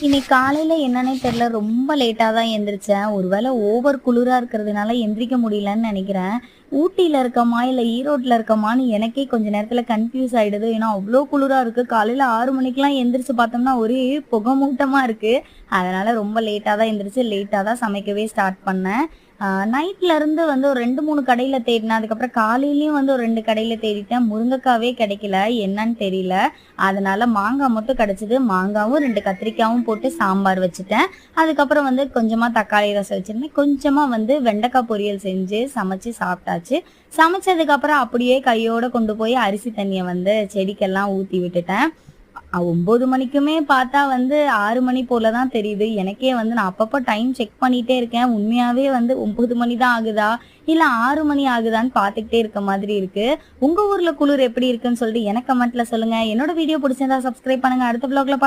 இன்னைக்கு காலையில என்னன்னே தெரியல. ரொம்ப லேட்டா தான் எந்திரிச்சேன். ஒருவேளை ஓவர் குளிரா இருக்கிறதுனால எந்திரிக்க முடியலன்னு நெனைக்கிறேன். ஊட்டியில இருக்கமா, இல்ல ஈரோட்ல இருக்கமான்னு எனக்கே கொஞ்ச நேரத்துல கன்ஃப்யூஸ் ஆயிடுது. ஏன்னா அவ்ளோ குளிரா இருக்கு. காலையில 6 மணிக்கெல்லாம் எந்திரிச்சு பார்த்தோம்னா, ஒரே புகை மூட்டமா இருக்கு. அதனால ரொம்ப லேட்டா தான் எந்திரிச்சு, லேட்டா தான் சமைக்கவே ஸ்டார்ட் பண்ணேன். நைட்ல இருந்து வந்து ஒரு 2, 3 கடையில தேடினேன். அதுக்கப்புறம் காலையிலயும் வந்து ஒரு 2 கடையில தேடிட்டேன். முருங்கைக்காவே கிடைக்கல. என்னன்னு தெரியல. அதனால மாங்காய் மட்டும் கிடைச்சது. மாங்காவும் 2 கத்திரிக்காவும் போட்டு சாம்பார் வச்சுட்டேன். அதுக்கப்புறம் வந்து கொஞ்சமா தக்காளி ரசம் வச்சிருந்தேன். கொஞ்சமா வந்து வெண்டைக்காய் பொரியல் செஞ்சு சமைச்சு சாப்பிட்டாச்சு. சமைச்சதுக்கு அப்புறம் அப்படியே கையோட கொண்டு போய் அரிசி தண்ணிய வந்து செடிக்கெல்லாம் ஊத்தி விட்டுட்டேன். 9 மணிக்குமே பார்த்தா வந்து 6 மணி போல தான் தெரியுது. எனக்கே வந்து நான் அப்பப்போ டைம் செக் பண்ணிட்டே இருக்கேன். உண்மையாவே வந்து 9 மணி தான் ஆகுதா? இல்ல 6 மணி ஆகுதான்னு பார்த்துக்கிட்டே இருக்க மாதிரி இருக்கு. உங்க ஊர்ல குளிர் எப்படி இருக்குன்னு சொல்லிட்டு எனக்கு கமெண்ட்ல சொல்லுங்க. என்னோட வீடியோ பிடிச்சிருந்தா சப்ஸ்கிரைப் பண்ணுங்க. அடுத்த வ்ளாக்ல